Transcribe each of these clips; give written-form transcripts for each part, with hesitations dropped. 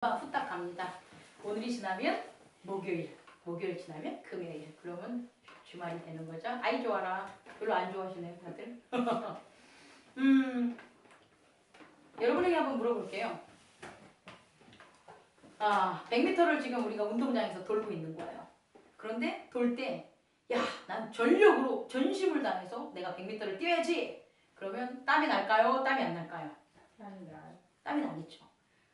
후딱 갑니다. 오늘이 지나면 목요일, 목요일 지나면 금요일. 그러면 주말이 되는 거죠. 아이 좋아라. 별로 안 좋아하시네요, 다들. 여러분에게 한번 물어볼게요. 100m를 지금 우리가 운동장에서 돌고 있는 거예요. 그런데 돌 때, 야, 난 전력으로 전심을 다해서 내가 100m를 뛰어야지. 그러면 땀이 날까요? 땀이 안 날까요? 땀이 나요. 땀이 나겠죠.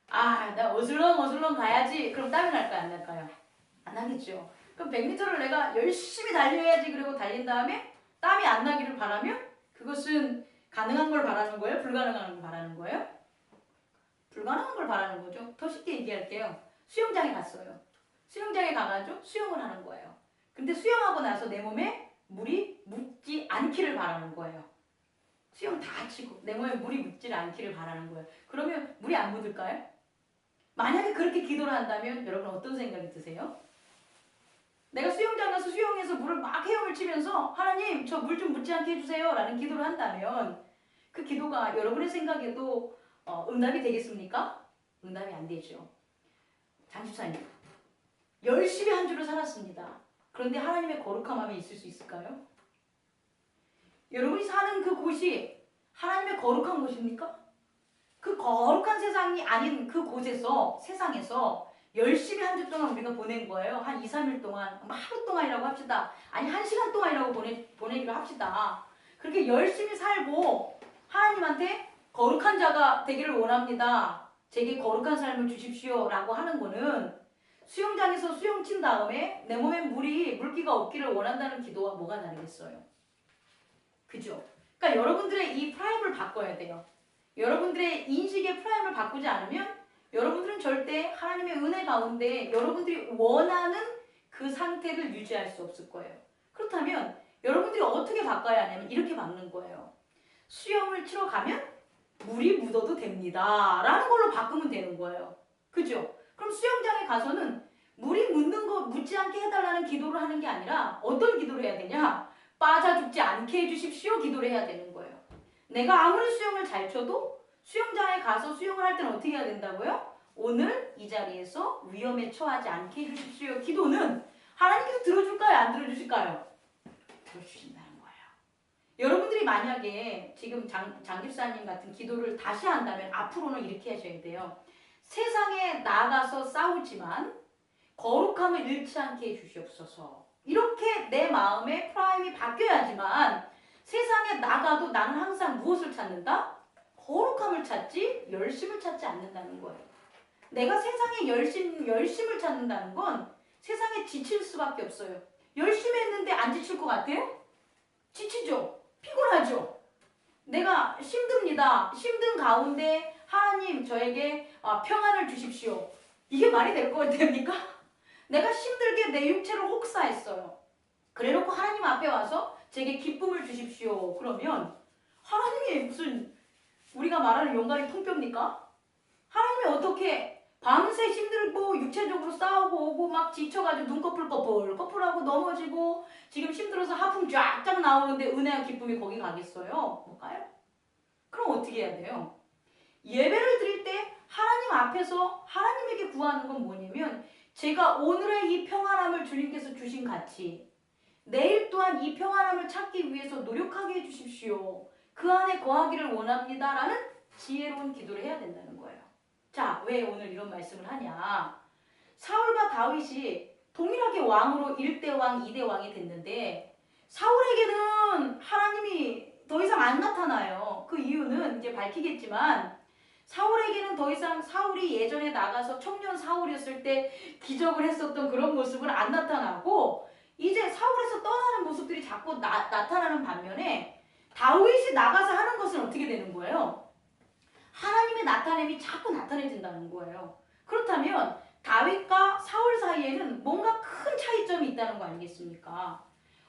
나 어슬렁 가야지. 그럼 땀이 날까요? 안 날까요? 안 나겠죠. 그럼 100m를 내가 열심히 달려야지. 그리고 달린 다음에 땀이 안 나기를 바라면 그것은 가능한 걸 바라는 거예요? 불가능한 걸 바라는 거예요? 불가능한 걸 바라는 거죠. 더 쉽게 얘기할게요. 수영장에 갔어요. 수영장에 가가지고 수영을 하는 거예요. 근데 수영하고 나서 내 몸에 물이 묻지 않기를 바라는 거예요. 수영 다 치고 내 몸에 물이 묻지 않기를 바라는 거예요. 그러면 물이 안 묻을까요? 만약에 그렇게 기도를 한다면 여러분 어떤 생각이 드세요? 내가 수영장 가서 수영해서 물을 막 헤엄을 치면서 하나님 저 물 좀 묻지 않게 해주세요 라는 기도를 한다면 그 기도가 여러분의 생각에도 응답이 되겠습니까? 응답이 안 되죠. 장집사님 열심히 한 주를 살았습니다. 그런데 하나님의 거룩한 마음이 있을 수 있을까요? 여러분이 사는 그 곳이 하나님의 거룩한 곳입니까? 그 거룩한 세상이 아닌 그 곳에서 세상에서 열심히 한 주 동안 우리가 보낸 거예요. 한 2, 3일 동안 하루 동안이라고 합시다. 아니 1시간 동안이라고 보내기로 합시다. 그렇게 열심히 살고 하나님한테 거룩한 자가 되기를 원합니다. 제게 거룩한 삶을 주십시오 라고 하는 거는 수영장에서 수영 친 다음에 내 몸에 물기가 없기를 원한다는 기도와 뭐가 다르겠어요? 그죠? 그러니까 여러분들의 이 프라임을 바꿔야 돼요. 여러분들의 인식의 프라임을 바꾸지 않으면 여러분들은 절대 하나님의 은혜 가운데 여러분들이 원하는 그 상태를 유지할 수 없을 거예요. 그렇다면 여러분들이 어떻게 바꿔야 하냐면 이렇게 바꾸는 거예요. 수영을 치러 가면 물이 묻어도 됩니다 라는 걸로 바꾸면 되는 거예요. 그죠? 그럼 수영장에 가서는 물이 묻지 않게 해달라는 기도를 하는 게 아니라 어떤 기도를 해야 되냐? 빠져 죽지 않게 해주십시오 기도를 해야 되는 거예요. 내가 아무리 수영을 잘 쳐도 수영장에 가서 수영을 할 때는 어떻게 해야 된다고요? 오늘 이 자리에서 위험에 처하지 않게 해주십시오. 기도는 하나님께서 들어줄까요? 안 들어주실까요? 들어주신다는 거예요. 여러분들이 만약에 지금 장집사님 같은 기도를 다시 한다면 앞으로는 이렇게 하셔야 돼요. 세상에 나가서 싸우지만 거룩함을 잃지 않게 해주시옵소서. 이렇게 내 마음의 프라임이 바뀌어야지만 세상에 나가도 나는 항상 무엇을 찾는다? 거룩함을 찾지 열심을 찾지 않는다는 거예요. 내가 세상에 열심을 찾는다는 건 세상에 지칠 수밖에 없어요. 열심히 했는데 안 지칠 것 같아요? 지치죠. 피곤하죠. 내가 힘듭니다. 힘든 가운데 하나님 저에게 평안을 주십시오. 이게 말이 될 것 같습니까? 내가 힘들게 내 육체를 혹사했어요. 그래놓고 하나님 앞에 와서 제게 기쁨을 주십시오. 그러면 하나님이 무슨 우리가 말하는 용가리 통뼈입니까? 하나님이 어떻게 밤새 힘들고 육체적으로 싸우고 오고 막 지쳐가지고 눈꺼풀 거풀하고 넘어지고 지금 힘들어서 하품 쫙쫙 나오는데 은혜와 기쁨이 거기 가겠어요? 못 가요? 그럼 어떻게 해야 돼요? 예배를 드릴 때 하나님 앞에서 하나님에게 구하는 건 뭐냐면 제가 오늘의 이 평안함을 주님께서 주신 같이 내일 또한 이 평안함을 찾기 위해서 노력하게 해주십시오. 그 안에 거하기를 원합니다. 라는 지혜로운 기도를 해야 된다는 거예요. 자, 왜 오늘 이런 말씀을 하냐. 사울과 다윗이 동일하게 왕으로 1대 왕, 2대 왕이 됐는데 사울에게는 하나님이 더 이상 안 나타나요. 그 이유는 이제 밝히겠지만 사울에게는 더 이상 사울이 예전에 나가서 청년 사울이었을 때 기적을 했었던 그런 모습은 안 나타나고 이제 사울에서 떠나는 모습들이 자꾸 나타나는 반면에 다윗이 나가서 하는 것은 어떻게 되는 거예요? 하나님의 나타냄이 자꾸 나타내진다는 거예요. 그렇다면 다윗과 사울 사이에는 뭔가 큰 차이점이 있다는 거 아니겠습니까?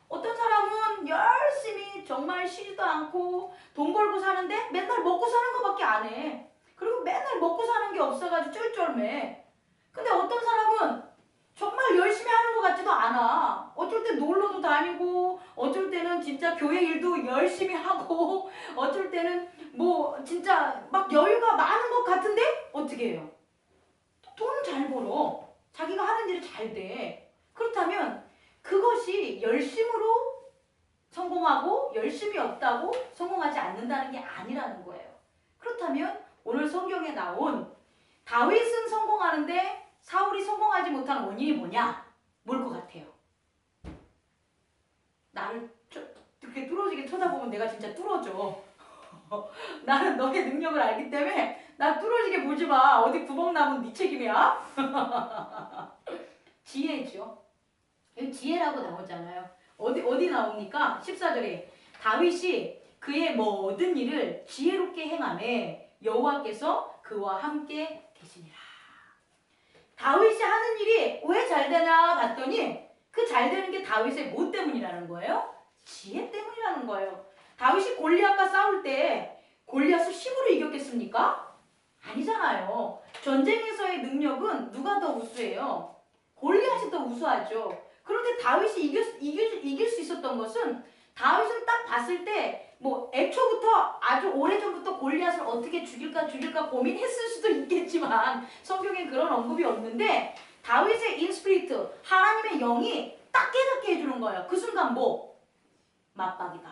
어떤 사람은 열심히 정말 쉬지도 않고 돈 벌고 사는데 맨날 먹고 사는 것밖에 안 해. 그리고 맨날 먹고 사는 게 없어가지고 쫄쫄매. 근데 어떤 사람은 정말 열심히 하는 것 같지도 않아. 어쩔 때 놀러도 다니고 어쩔 때는 진짜 교회 일도 열심히 하고 어쩔 때는 뭐 진짜 막 여유가 많은 것 같은데 어떻게 해요? 돈을 잘 벌어. 자기가 하는 일이 잘 돼. 그렇다면 그것이 열심으로 성공하고 열심이 없다고 성공하지 않는다는 게 아니라는 거예요. 그렇다면 오늘 성경에 나온 다윗은 성공하는데 사울이 성공하지 못한 원인이 뭐냐? 뭘 것 같아요? 나를 이렇게 뚫어지게 쳐다보면 내가 진짜 뚫어져. 나는 너의 능력을 알기 때문에 나 뚫어지게 보지 마. 어디 구멍 나면 네 책임이야. 지혜죠. 여기 지혜라고 나오잖아요. 어디 나옵니까? 14절에 다윗이 그의 모든 일을 지혜롭게 행하매 여호와께서 그와 함께 계시니라. 다윗이 하는 일이 왜 잘 되나 봤더니 그 잘 되는 게 다윗의 뭐 때문이라는 거예요? 지혜 때문이라는 거예요. 다윗이 골리앗과 싸울 때 골리앗을 힘으로 이겼겠습니까? 아니잖아요. 전쟁에서의 능력은 누가 더 우수해요? 골리앗이 더 우수하죠. 그런데 다윗이 이길 수 있었던 것은 다윗은 딱 봤을 때 뭐 애초부터 아주 오래전부터 골리앗을 어떻게 죽일까 고민했을 수도 있겠지만 성경엔 그런 언급이 없는데 다윗의 인스피리트, 하나님의 영이 딱 깨닫게 해주는 거예요. 그 순간 뭐? 맞박이다.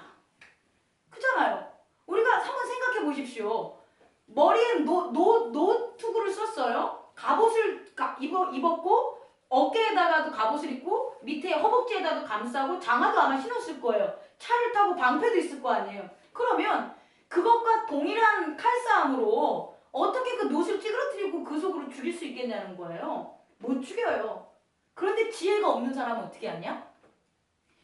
그잖아요. 우리가 한번 생각해 보십시오. 머리에 노트구를 썼어요. 갑옷을 입었고 어깨에다가도 갑옷을 입고 밑에 허벅지에다도 감싸고 장화도 아마 신었을 거예요. 차를 타고 방패도 있을 거 아니에요. 그러면 그것과 동일한 칼싸움으로 어떻게 그 노를 찌그러뜨리고 그 속으로 죽일 수 있겠냐는 거예요. 못 죽여요. 그런데 지혜가 없는 사람은 어떻게 하냐?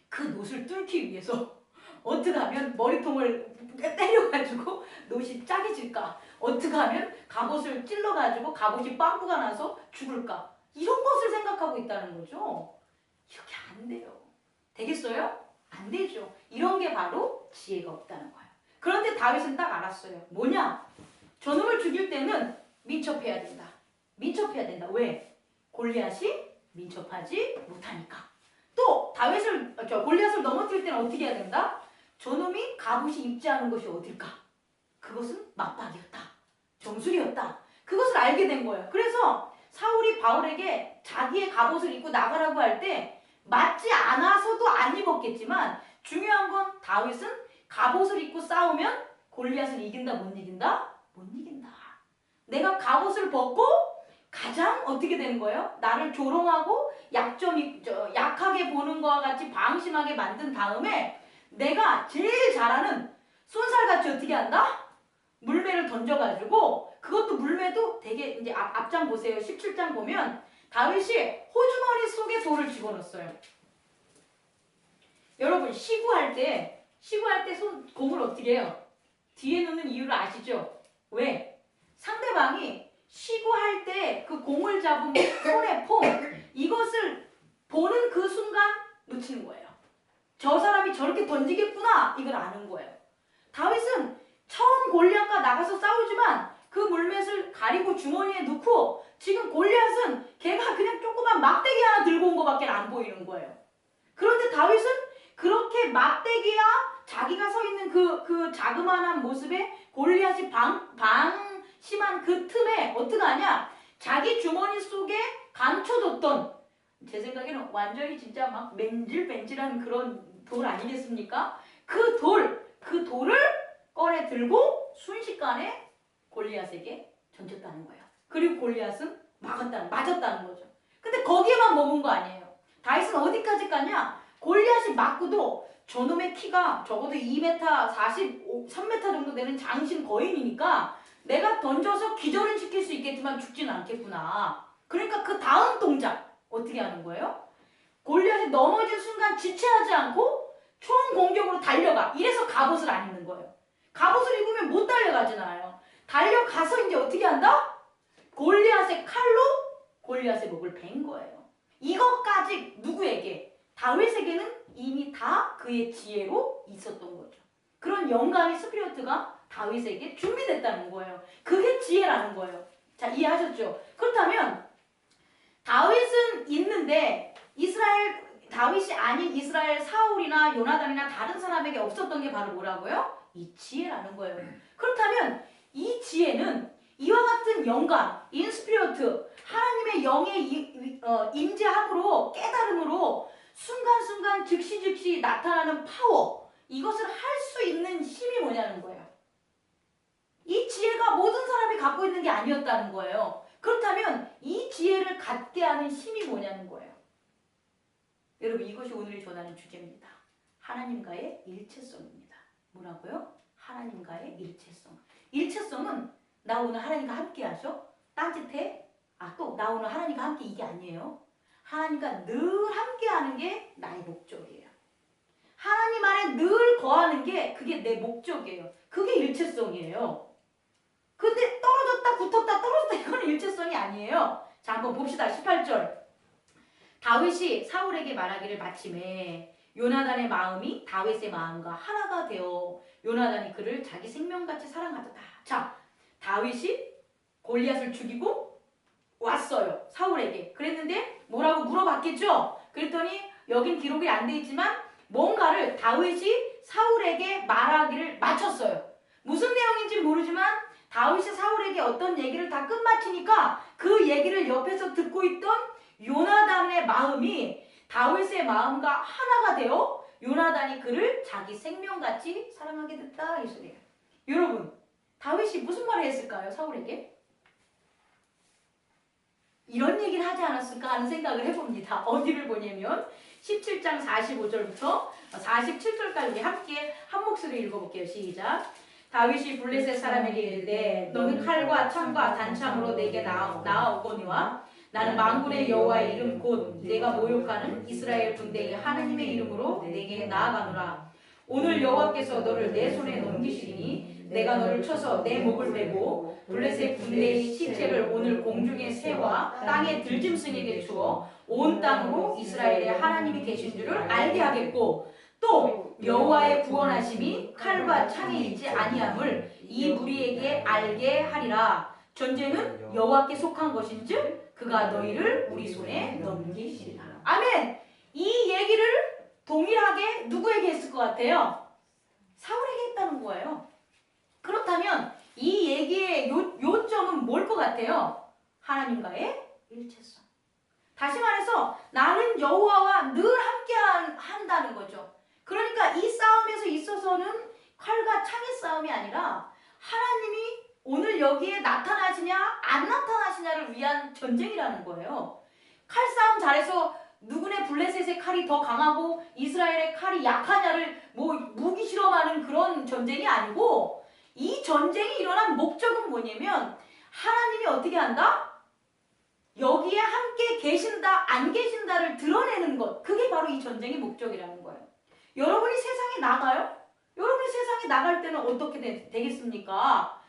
그 노를 뚫기 위해서 어떻게 하면 머리통을 때려가지고 노이 짜게질까? 어떻게 하면 갑옷을 찔러가지고 갑옷이 빵꾸가 나서 죽을까? 이런 것을 생각하고 있다는 거죠. 이렇게 안 돼요. 되겠어요? 안 되죠. 이런 게 바로 지혜가 없다는 거예요. 그런데 다윗은 딱 알았어요. 뭐냐? 저놈을 죽일 때는 민첩해야 된다. 민첩해야 된다. 왜? 골리앗이 민첩하지 못하니까. 또 골리앗을 넘어뜨릴 때는 어떻게 해야 된다? 저놈이 갑옷이 입지 않은 것이 어딜까? 그것은 맞박이었다. 정술이었다. 그것을 알게 된 거예요. 그래서 사울이 바울에게 자기의 갑옷을 입고 나가라고 할 때 맞지 않아서도 안 입었겠지만 중요한 건 다윗은 갑옷을 입고 싸우면 골리앗을 이긴다 못 이긴다? 못 이긴다. 내가 갑옷을 벗고 가장 어떻게 되는 거예요? 나를 조롱하고 약하게 보는 거와 같이 방심하게 만든 다음에 내가 제일 잘하는 쏜살같이 어떻게 한다? 물매를 던져가지고 그것도 물매도 되게 이제 앞장 보세요. 17장 보면 다윗이 호주머니 속에 돌을 집어넣었어요. 여러분 시구할 때 공을 어떻게 해요? 뒤에 넣는 이유를 아시죠? 왜? 상대방이 시구할 때 그 공을 잡은 손의 폼 이것을 보는 그 순간 놓치는 거예요. 저 사람이 저렇게 던지겠구나 이걸 아는 거예요. 다윗은 처음 골리앗과 나가서 싸우지만 그 물맷을 가리고 주머니에 넣고 지금 골리앗은 걔가 그냥 조그만 막대기 하나 들고 온 것밖에 안 보이는 거예요. 그런데 다윗은 그렇게 막대기와 자기가 서 있는 그 자그마한 모습에 골리앗이 방심한 그 틈에 어떻게 하냐? 자기 주머니 속에 감춰뒀던 제 생각에는 완전히 진짜 막 맨질맨질한 그런 돌 아니겠습니까? 그 돌을 꺼내 들고 순식간에 골리앗에게 던졌다는 거예요. 그리고 골리앗은 맞았다는 거죠. 근데 거기에만 머문 거 아니에요. 다윗은 어디까지 가냐? 골리앗이 맞고도 저놈의 키가 적어도 2m 3m 정도 되는 장신 거인이니까 내가 던져서 기절은 시킬 수 있겠지만 죽지는 않겠구나. 그러니까 그 다음 동작 어떻게 하는 거예요? 골리앗이 넘어진 순간 지체하지 않고 총 공격으로 달려가. 이래서 갑옷을 안 입는 거예요. 갑옷을 입으면 못 달려가잖아요. 달려가서 이제 어떻게 한다? 골리앗의 칼로 골리앗의 목을 벤 거예요. 이것까지 누구에게? 다윗에게는 이미 다 그의 지혜로 있었던 거죠. 그런 영감의 스피리트가 다윗에게 준비됐다는 거예요. 그게 지혜라는 거예요. 자, 이해하셨죠? 그렇다면 다윗은 있는데 다윗이 아닌 이스라엘 사울이나 요나단이나 다른 사람에게 없었던 게 바로 뭐라고요? 이 지혜라는 거예요. 그렇다면 이 지혜는 이와 같은 영감, 인스피리트, 하나님의 영의 임재함으로 깨달음으로 순간순간 즉시 나타나는 파워, 이것을 할 수 있는 힘이 뭐냐는 거예요. 이 지혜가 모든 사람이 갖고 있는 게 아니었다는 거예요. 그렇다면 이 지혜를 갖게 하는 힘이 뭐냐는 거예요. 여러분, 이것이 오늘이 전하는 주제입니다. 하나님과의 일체성입니다. 뭐라고요? 하나님과의 일체성. 일체성은 나 오늘 하나님과 함께 하셔? 딴짓해? 또 나 오늘 하나님과 함께, 이게 아니에요. 하나님과 늘 함께 하는 게 나의 목적이에요. 하나님 안에 늘 거하는 게 그게 내 목적이에요. 그게 일체성이에요. 근데 떨어졌다 붙었다 떨어졌다 이거는 일체성이 아니에요. 자, 한번 봅시다. 18절. 다윗이 사울에게 말하기를 마침에 요나단의 마음이 다윗의 마음과 하나가 되어 요나단이 그를 자기 생명같이 사랑하도다. 자, 다윗이 골리앗을 죽이고 왔어요. 사울에게. 그랬는데 뭐라고 물어봤겠죠? 그랬더니 여긴 기록이 안 돼 있지만 뭔가를 다윗이 사울에게 말하기를 마쳤어요. 무슨 내용인지 모르지만 다윗이 사울에게 어떤 얘기를 다 끝마치니까 그 얘기를 옆에서 듣고 있던 요나단의 마음이 다윗의 마음과 하나가 되어 요나단이 그를 자기 생명같이 사랑하게 됐다. 이 소리예요. 여러분, 다윗이 무슨 말을 했을까요? 사울에게? 이런 얘기를 하지 않았을까 하는 생각을 해봅니다. 어디를 보냐면 17장 45절부터 47절까지 우리 함께 한 목소리 읽어볼게요. 시작. 다윗이 블레셋 사람에게 이르되 너는 칼과 창과 단창으로 내게 나아오거니와 나는 만군의 여호와의 이름 곧 내가 모욕하는 이스라엘 군대의 하나님의 이름으로 내게 나아가노라. 오늘 여호와께서 너를 내 손에 넘기시리니 내가 너를 쳐서 내 목을 베고 블레셋 군대의 시체를 오늘 공중의 새와 땅의 들짐승에게 주어 온 땅으로 이스라엘의 하나님이 계신 줄을 알게 하겠고 또 여호와의 구원하심이 칼과 창에 있지 아니함을 이 무리에게 알게 하리라. 전쟁은 여호와께 속한 것인즉 그가 너희를 우리 손에 넘기시리라. 아멘. 이 얘기를 동일하게 누구에게 했을 것 같아요? 사울에게 했다는 거예요. 그렇다면 이 얘기의 요점은 뭘 것 같아요? 하나님과의 일체성. 다시 말해서 나는 여호와와 늘 함께 한다는 거죠. 그러니까 이 싸움에서 있어서는 칼과 창의 싸움이 아니라 하나님이 오늘 여기에 나타나시냐 안 나타나시냐를 위한 전쟁이라는 거예요. 칼싸움 잘해서 누구네 블레셋의 칼이 더 강하고 이스라엘의 칼이 약하냐를 무기 실험하는 그런 전쟁이 아니고 이 전쟁이 일어난 목적은 뭐냐면 하나님이 어떻게 한다? 여기에 함께 계신다 안 계신다를 드러내는 것. 그게 바로 이 전쟁의 목적이라는 거예요. 여러분이 세상에 나가요? 여러분이 세상에 나갈 때는 어떻게 되겠습니까?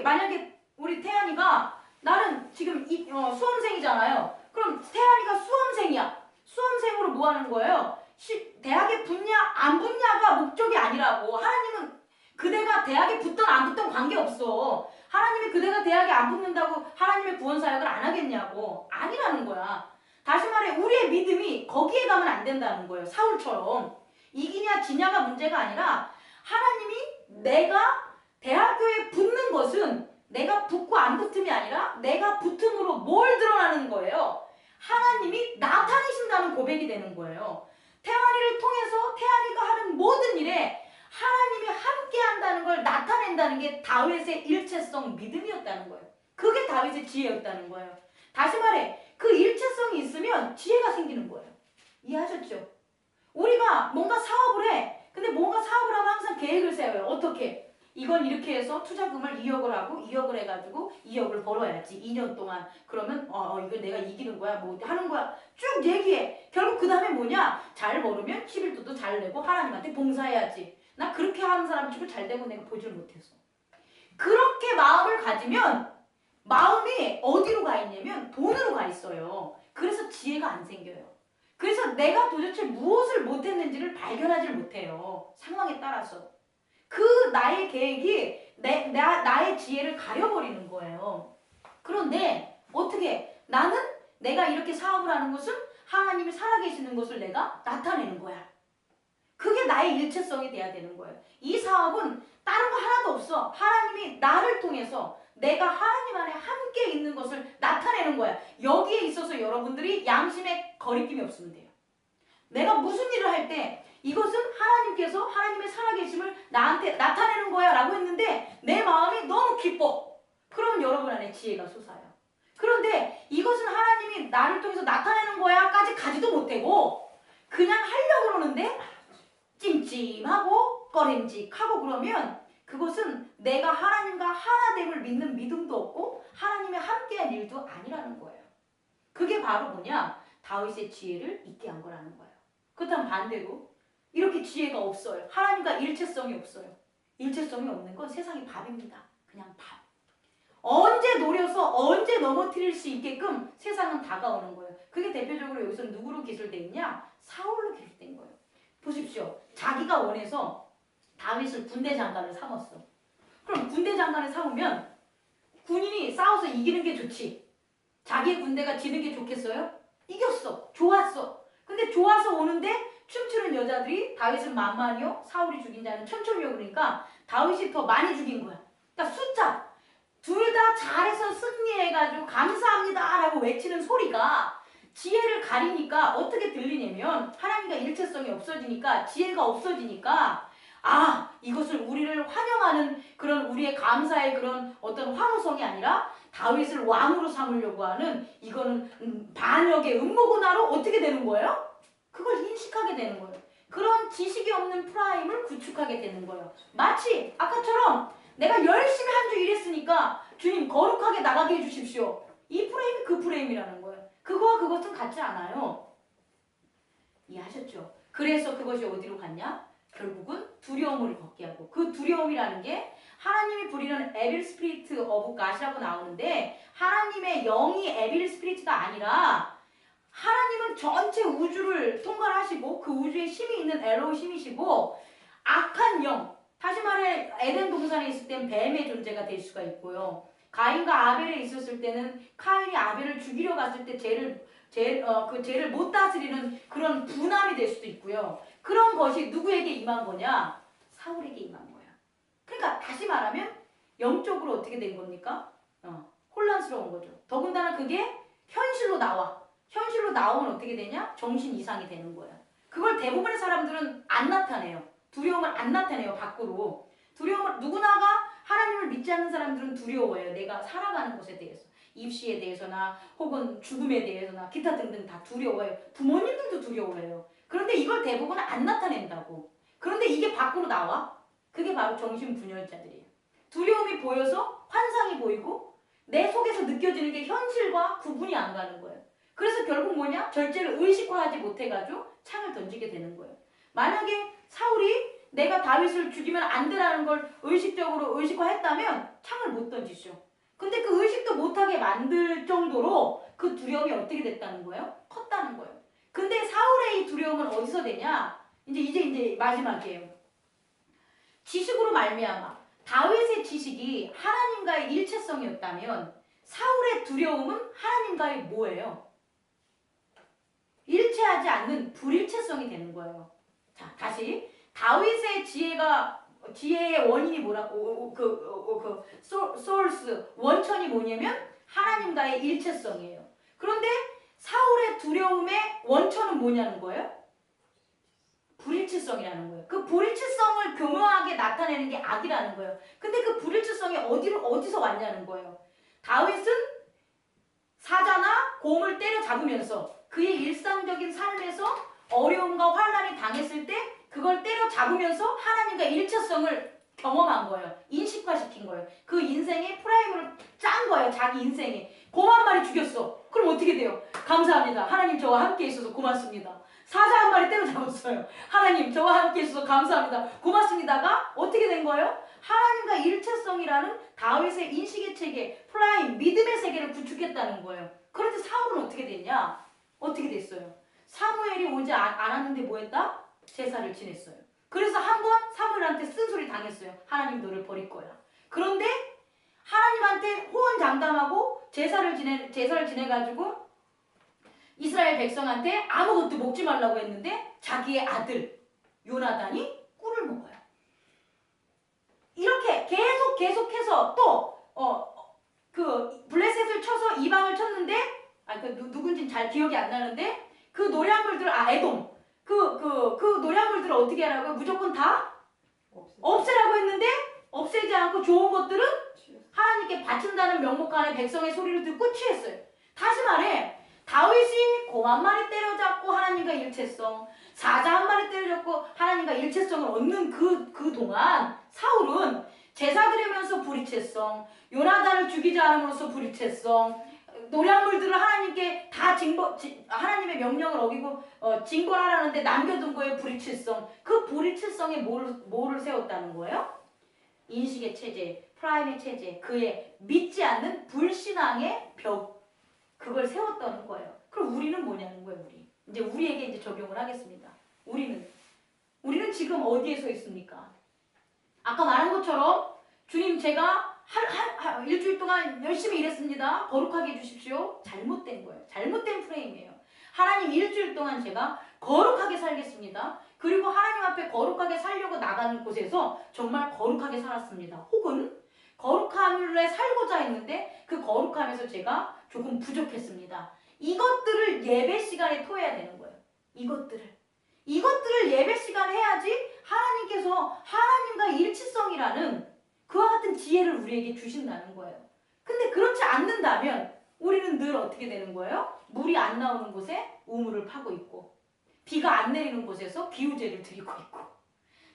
만약에 우리 태연이가 나는 지금 수험생이잖아요. 그럼 태연이가 수험생이야. 수험생으로 뭐 하는 거예요? 대학에 붙냐 안 붙냐가 목적이 아니라고. 하나님은 그대가 대학에 붙든 안 붙든 관계없어. 하나님이 그대가 대학에 안 붙는다고 하나님의 구원 사역을 안 하겠냐고. 아니라는 거야. 다시 말해 우리의 믿음이 거기에 가면 안 된다는 거예요. 사울처럼. 이기냐 지냐가 문제가 아니라 하나님이 내가 대학교에 붙는 것은 내가 붙고 안 붙음이 아니라 내가 붙음으로 뭘 드러나는 거예요? 하나님이 나타내신다는 고백이 되는 거예요. 태환이를 통해서 태환이가 하는 모든 일에 하나님이 함께 한다는 걸 나타낸다는 게 다윗의 일체성 믿음이었다는 거예요. 그게 다윗의 지혜였다는 거예요. 다시 말해 그 일체성이 있으면 지혜가 생기는 거예요. 이해하셨죠? 우리가 뭔가 사업을 해. 근데 뭔가 사업을 하면 항상 계획을 세워요. 어떻게? 이건 이렇게 해서 투자금을 2억을 하고 2억을 해가지고 2억을 벌어야지 2년 동안. 그러면 이거 내가 이기는 거야 뭐 하는 거야 쭉 얘기해. 결국 그 다음에 뭐냐? 잘 벌으면 11조도 잘 내고 하나님한테 봉사해야지. 나 그렇게 하는 사람 치고 잘 되고 내가 보질 못했어. 그렇게 마음을 가지면 마음이 어디로 가 있냐면 돈으로 가 있어요. 그래서 지혜가 안 생겨요. 그래서 내가 도대체 무엇을 못했는지를 발견하지 못해요. 상황에 따라서. 그 나의 계획이 나의 지혜를 가려버리는 거예요. 그런데 어떻게? 나는 내가 이렇게 사업을 하는 것은 하나님이 살아계시는 것을 내가 나타내는 거야. 그게 나의 일체성이 돼야 되는 거예요. 이 사업은 다른 거 하나도 없어. 하나님이 나를 통해서 내가 하나님 안에 함께 있는 것을 나타내는 거야. 여기에 있어서 여러분들이 양심에 거리낌이 없으면 돼요. 내가 무슨 일을 할 때 이것은 하나님께서 하나님의 살아계심을 나한테 나타내는 거야 라고 했는데 내 마음이 너무 기뻐. 그러면 여러분 안에 지혜가 솟아요. 그런데 이것은 하나님이 나를 통해서 나타내는 거야 까지 가지도 못하고 그냥 하려고 그러는데 찜찜하고 꺼림직하고 그러면 그것은 내가 하나님과 하나됨을 믿는 믿음도 없고 하나님의 함께한 일도 아니라는 거예요. 그게 바로 뭐냐? 다윗의 지혜를 잊게 한 거라는 거예요. 그렇다면 반대로 이렇게 지혜가 없어요. 하나님과 일체성이 없어요. 일체성이 없는 건 세상의 밥입니다. 그냥 밥. 언제 노려서 언제 넘어뜨릴 수 있게끔 세상은 다가오는 거예요. 그게 대표적으로 여기서 누구로 기술되어 있냐? 사울로 기술된 거예요. 보십시오. 자기가 원해서 다윗을 군대 장관을 삼았어. 그럼 군대 장관을 삼으면 군인이 싸워서 이기는 게 좋지. 자기의 군대가 지는 게 좋겠어요? 이겼어. 좋았어. 근데 좋아서 오는데 춤추는 여자들이 다윗은 만만이요 사울이 죽인 자는 천천히요 그러니까 다윗이 더 많이 죽인 거야. 그러니까 숫자 둘 다 잘해서 승리해가지고 감사합니다 라고 외치는 소리가 지혜를 가리니까 어떻게 들리냐면 하나님과 일체성이 없어지니까 지혜가 없어지니까 아 이것을 우리를 환영하는 그런 우리의 감사의 그런 어떤 환호성이 아니라 다윗을 왕으로 삼으려고 하는 이거는 반역의 음모구나로 어떻게 되는 거예요? 그걸 인식하게 되는 거예요. 그런 지식이 없는 프라임을 구축하게 되는 거예요. 마치 아까처럼 내가 열심히 한 주 일했으니까 주님 거룩하게 나가게 해주십시오. 이 프레임이 그 프레임이라는 거예요. 그거와 그것은 같지 않아요. 이해하셨죠? 그래서 그것이 어디로 갔냐? 결국은 두려움을 걷게 하고 그 두려움이라는 게 하나님이 부리는 에빌 스피리트 오브 갓이라고 나오는데 하나님의 영이 에빌 스피리트가 아니라 하나님은 전체 우주를 통괄하시고 그 우주에 힘이 있는 엘로힘이시고 악한 영 다시 말해 에덴 동산에 있을 땐 뱀의 존재가 될 수가 있고요. 가인과 아벨에 있었을 때는 카인이 아벨을 죽이려 갔을 때 그 죄를 못 다스리는 그런 분함이 될 수도 있고요. 그런 것이 누구에게 임한 거냐? 사울에게 임한 거야. 그러니까 다시 말하면 영적으로 어떻게 된 겁니까? 혼란스러운 거죠. 더군다나 그게 현실로 나와. 현실로 나오면 어떻게 되냐? 정신 이상이 되는 거야. 그걸 대부분의 사람들은 안 나타내요. 두려움을 안 나타내요. 밖으로. 두려움을 누구나가 하나님을 믿지 않는 사람들은 두려워해요. 내가 살아가는 것에 대해서. 입시에 대해서나 혹은 죽음에 대해서나 기타 등등 다 두려워해요. 부모님들도 두려워해요. 그런데 이걸 대부분 안 나타낸다고. 그런데 이게 밖으로 나와? 그게 바로 정신분열자들이에요. 두려움이 보여서 환상이 보이고 내 속에서 느껴지는 게 현실과 구분이 안 가는 거예요. 그래서 결국 뭐냐? 절제를 의식화하지 못해가지고 창을 던지게 되는 거예요. 만약에 사울이 내가 다윗을 죽이면 안 되라는 걸 의식적으로 의식화했다면 창을 못 던지죠. 근데 그 의식도 못하게 만들 정도로 그 두려움이 어떻게 됐다는 거예요? 컸다는 거예요. 근데 사울의 이 두려움은 어디서 되냐? 이제 마지막이에요. 지식으로 말미암아 다윗의 지식이 하나님과의 일체성이었다면 사울의 두려움은 하나님과의 뭐예요? 일체하지 않는 불일체성이 되는 거예요. 자, 다시 다윗의 지혜의 원인이 뭐라고 소스 원천이 뭐냐면 하나님과의 일체성이에요. 그런데 사울의 두려움의 원천은 뭐냐는 거예요? 불일치성이라는 거예요. 그 불일치성을 교묘하게 나타내는 게 악이라는 거예요. 근데 그 불일치성이 어디서 왔냐는 거예요. 다윗은 사자나 곰을 때려잡으면서 그의 일상적인 삶에서 어려움과 환난이 당했을 때 그걸 때려잡으면서 하나님과 일체성을 경험한 거예요. 인식화시킨 거예요. 그 인생의 프라임을 짠 거예요. 자기 인생에. 곰 한 마리 죽였어. 그럼 어떻게 돼요? 감사합니다. 하나님 저와 함께 있어서 고맙습니다. 사자 한 마리 때려잡았어요. 하나님 저와 함께 있어서 감사합니다. 고맙습니다가 어떻게 된 거예요? 하나님과 일체성이라는 다윗의 인식의 체계, 프라임, 믿음의 세계를 구축했다는 거예요. 그런데 사울은 어떻게 됐냐? 어떻게 됐어요? 사무엘이 오지 않았는데 뭐 했다? 제사를 지냈어요. 그래서 한 번 사무엘한테 쓴소리 당했어요. 하나님 너를 버릴 거야. 그런데 하나님한테 호언장담하고 제사를 지내가지고 이스라엘 백성한테 아무것도 먹지 말라고 했는데 자기의 아들 요나단이 꿀을 먹어요. 이렇게 계속해서 또 그 블레셋을 쳐서 이방을 쳤는데 그 누군지 잘 기억이 안 나는데 그 노량물들 에돔 그 노량물들을 어떻게 하라고요? 무조건 다 없애라고 했는데 없애지 않고 좋은 것들은 하나님께 바친다는 명목 안에 백성의 소리를 듣고 취했어요. 다시 말해 다윗이 곰 한 마리 때려잡고 하나님과 일체성, 사자 한 마리 때려잡고 하나님과 일체성을 얻는 그 동안 사울은 제사 드리면서 불이체성, 요나단을 죽이지 않음으로써 불이체성, 노량물들을 하나님께 다 하나님의 명령을 어기고 징벌하라는데 남겨둔 거에 불이체성, 그 불이체성에 뭐를 세웠다는 거예요? 인식의 체제, 프라임의 체제, 그의 믿지 않는 불신앙의 벽, 그걸 세웠다는 거예요. 그럼 우리는 뭐냐는 거예요. 우리에게 이제 적용을 하겠습니다. 우리는 지금 어디에 서 있습니까? 아까 말한 것처럼 주님 제가 일주일 동안 열심히 일했습니다. 거룩하게 해주십시오. 잘못된 거예요. 잘못된 프레임이에요. 하나님 일주일 동안 제가 거룩하게 살겠습니다. 그리고 하나님 앞에 거룩하게 살려고 나가는 곳에서 정말 거룩하게 살았습니다. 혹은 거룩함을 살고자 했는데 그 거룩함에서 제가 조금 부족했습니다. 이것들을 예배 시간에 토해야 되는 거예요. 이것들을 예배 시간에 해야지 하나님께서 하나님과 일치성이라는 그와 같은 지혜를 우리에게 주신다는 거예요. 근데 그렇지 않는다면 우리는 늘 어떻게 되는 거예요? 물이 안 나오는 곳에 우물을 파고 있고, 비가 안 내리는 곳에서 비유제를 드리고 있고,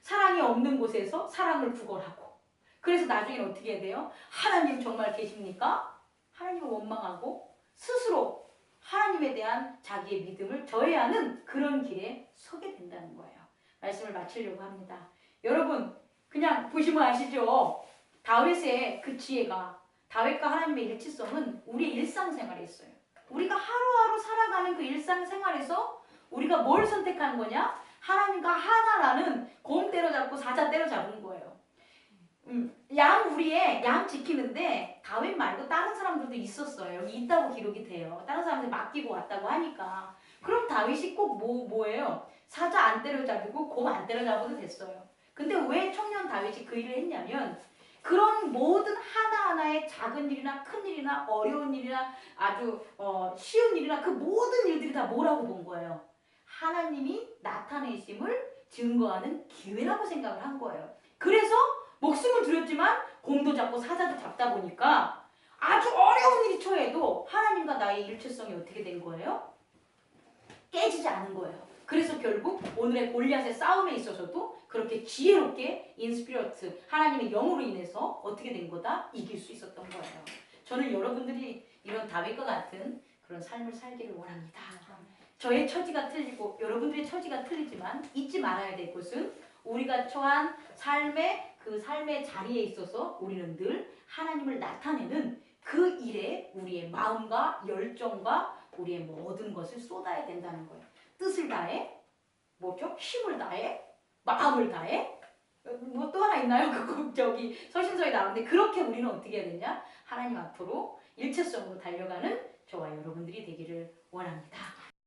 사랑이 없는 곳에서 사랑을 구걸하고, 그래서 나중에는 어떻게 해야 돼요? 하나님 정말 계십니까? 하나님을 원망하고 스스로 하나님에 대한 자기의 믿음을 저해하는 그런 길에 서게 된다는 거예요. 말씀을 마치려고 합니다. 여러분 그냥 보시면 아시죠? 다윗의 그 지혜가, 다윗과 하나님의 일치성은 우리의 일상생활에 있어요. 우리가 하루하루 살아가는 그 일상생활에서 우리가 뭘 선택하는 거냐? 하나님과 하나라는 곰 때려잡고 사자 때려잡은 거예요. 양 지키는데 다윗 말고 다른 사람들도 있었어요. 여기 있다고 기록이 돼요. 다른 사람들 맡기고 왔다고 하니까. 그럼 다윗이 꼭 뭐예요? 사자 안 때려잡고 곰 안 때려잡아도 됐어요. 근데 왜 청년 다윗이 그 일을 했냐면 그런 모든 하나하나의 작은 일이나 큰 일이나 어려운 일이나 아주 쉬운 일이나 그 모든 일들이 다 뭐라고 본 거예요? 하나님이 나타내심을 증거하는 기회라고 생각을 한 거예요. 그래서 목숨을 드렸지만 곰도 잡고 사자도 잡다 보니까 아주 어려운 일이 처해도 하나님과 나의 일체성이 어떻게 된 거예요? 깨지지 않은 거예요. 그래서 결국 오늘의 골리앗의 싸움에 있어서도 그렇게 지혜롭게 인스피러트, 하나님의 영으로 인해서 어떻게 된 거다? 이길 수 있었던 거예요. 저는 여러분들이 이런 다윗과 같은 그런 삶을 살기를 원합니다. 저의 처지가 틀리고 여러분들의 처지가 틀리지만 잊지 말아야 될 것은 우리가 처한 그 삶의 자리에 있어서 우리는 늘 하나님을 나타내는 그 일에 우리의 마음과 열정과 우리의 모든 것을 쏟아야 된다는 거예요. 뜻을 다해, 힘을 다해, 마음을 다해. 뭐 또 하나 있나요? 저기 서신서에 나오는데 그렇게 우리는 어떻게 해야 되냐? 하나님 앞으로 일체성으로 달려가는 저와 여러분들이 되기를 원합니다.